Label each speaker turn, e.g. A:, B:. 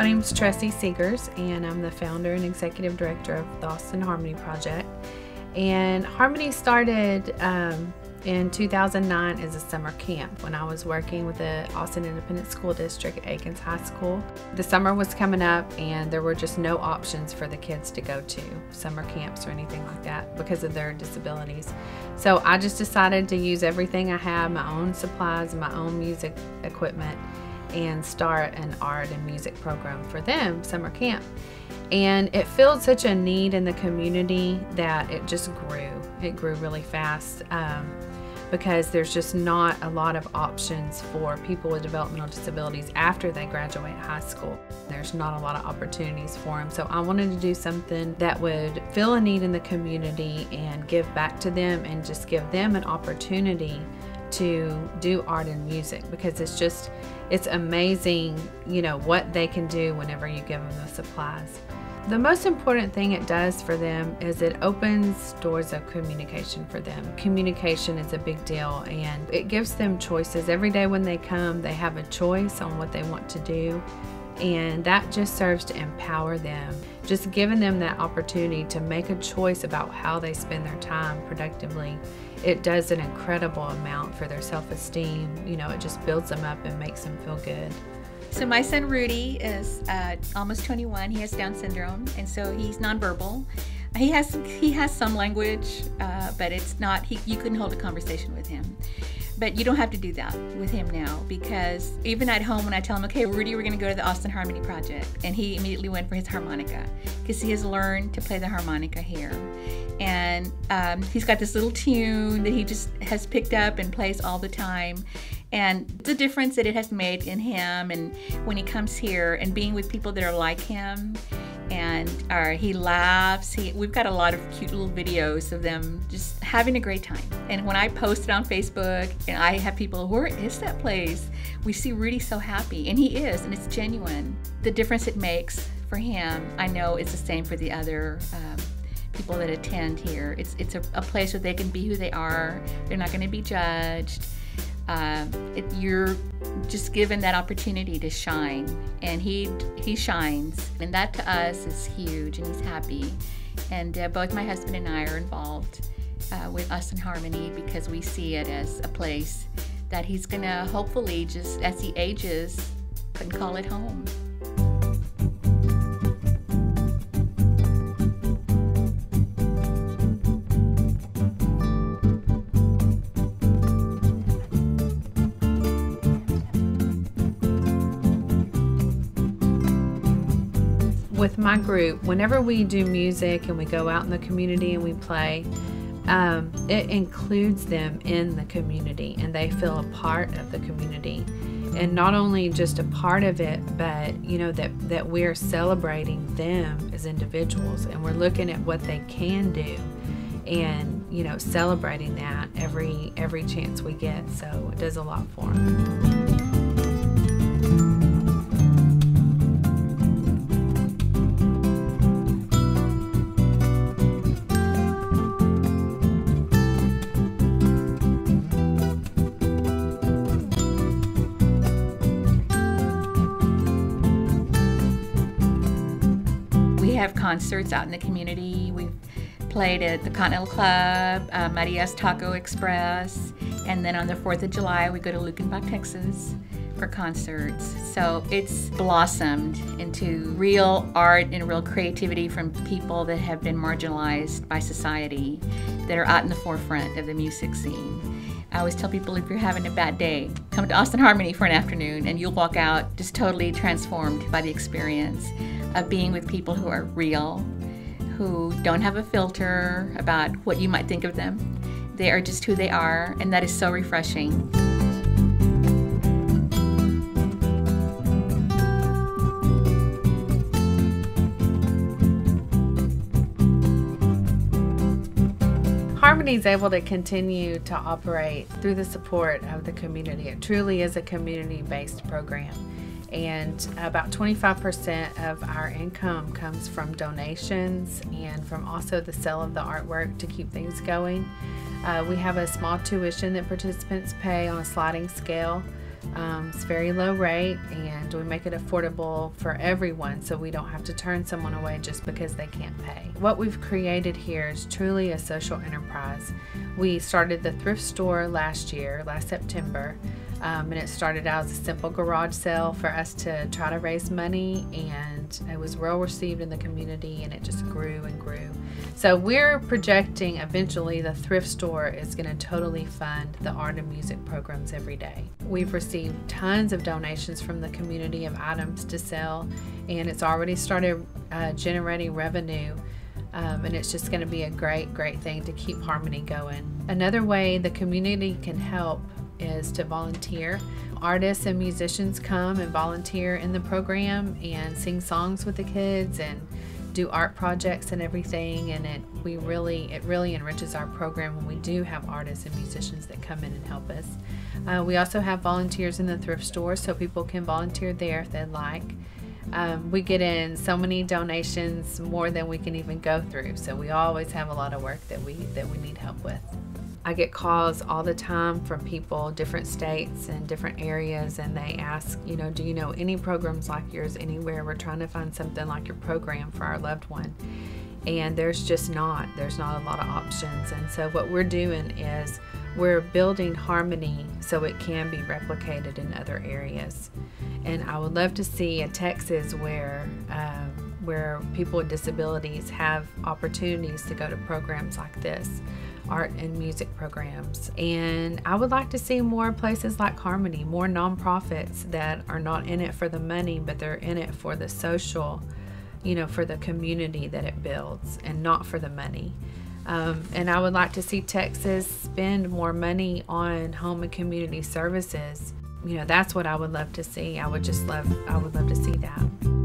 A: My name is Tressie Seegers, and I'm the founder and executive director of the Austin Harmony Project. And Harmony started in 2009 as a summer camp when I was working with the Austin Independent School District at Aikens High School. The summer was coming up and there were just no options for the kids to go to summer camps or anything like that because of their disabilities. So I just decided to use everything I have, my own supplies, my own music equipment, and start an art and music program for them, summer camp. And it filled such a need in the community that it just grew. It grew really fast because there's just not a lot of options for people with developmental disabilities after they graduate high school. There's not a lot of opportunities for them. So I wanted to do something that would fill a need in the community and give back to them and just give them an opportunity to do art and music, because it's amazing, you know, what they can do whenever you give them the supplies. The most important thing it does for them is it opens doors of communication for them. Communication is a big deal, and it gives them choices. Every day when they come, they have a choice on what they want to do, and that just serves to empower them. Just giving them that opportunity to make a choice about how they spend their time productively, it does an incredible amount for their self-esteem. You know, it just builds them up and makes them feel good.
B: So my son Rudy is almost 21. He has Down syndrome, and so he's nonverbal. He has some language, but it's not. You couldn't hold a conversation with him. But you don't have to do that with him now, because even at home when I tell him, okay, Rudy, we're going to go to the Austin Harmony Project, and he immediately went for his harmonica because he has learned to play the harmonica here. And he's got this little tune that he just has picked up and plays all the time. And the difference that it has made in him, and when he comes here and being with people that are like him, and he laughs. We've got a lot of cute little videos of them just having a great time. And when I post it on Facebook, and I have people, where is that place? We see Rudy so happy, and he is, and it's genuine. The difference it makes for him, I know it's the same for the other people that attend here. It's a place where they can be who they are. They're not going to be judged. You're just given that opportunity to shine, and he shines, and that to us is huge, and he's happy. And both my husband and I are involved with Us in Harmony because we see it as a place that he's gonna hopefully, just as he ages, can call it home.
A: With my group, whenever we do music and we go out in the community and we play, it includes them in the community, and they feel a part of the community. And not only just a part of it, but you know, that we're celebrating them as individuals, and we're looking at what they can do, and you know, celebrating that every chance we get. So it does a lot for them.
B: We have concerts out in the community. We've played at the Continental Club, Maria's Taco Express, and then on the 4th of July we go to Lukenbach, Texas for concerts. So it's blossomed into real art and real creativity from people that have been marginalized by society, that are out in the forefront of the music scene. I always tell people, if you're having a bad day, come to Austin Harmony for an afternoon and you'll walk out just totally transformed by the experience of being with people who are real, who don't have a filter about what you might think of them. They are just who they are, and that is so refreshing.
A: Harmony is able to continue to operate through the support of the community. It truly is a community-based program. And about 25% of our income comes from donations and from also the sale of the artwork to keep things going. We have a small tuition that participants pay on a sliding scale It's very low rate, and we make it affordable for everyone so we don't have to turn someone away just because they can't pay. What we've created here is truly a social enterprise. We started the thrift store last September, and it started out as a simple garage sale for us to try to raise money, and it was well received in the community, and it just grew and grew. So we're projecting eventually the thrift store is going to totally fund the art and music programs every day. We've received tons of donations from the community of items to sell, and it's already started generating revenue. And it's just going to be a great thing to keep Harmony going. Another way the community can help is to volunteer. Artists and musicians come and volunteer in the program and sing songs with the kids and do art projects and everything, and it really enriches our program when we do have artists and musicians that come in and help us. We also have volunteers in the thrift store, so people can volunteer there if they'd like. We get in so many donations, more than we can even go through, so we always have a lot of work that we need help with. I get calls all the time from people, different states and different areas, and they ask, do you know any programs like yours anywhere? We're trying to find something like your program for our loved one. And there's not a lot of options. And so what we're doing is we're building Harmony so it can be replicated in other areas. And I would love to see a Texas where people with disabilities have opportunities to go to programs like this, art and music programs. And I would like to see more places like Harmony, more nonprofits that are not in it for the money, but they're in it for the social, for the community that it builds, and not for the money. And I would like to see Texas spend more money on home and community services. That's what I would love to see. I would love to see that.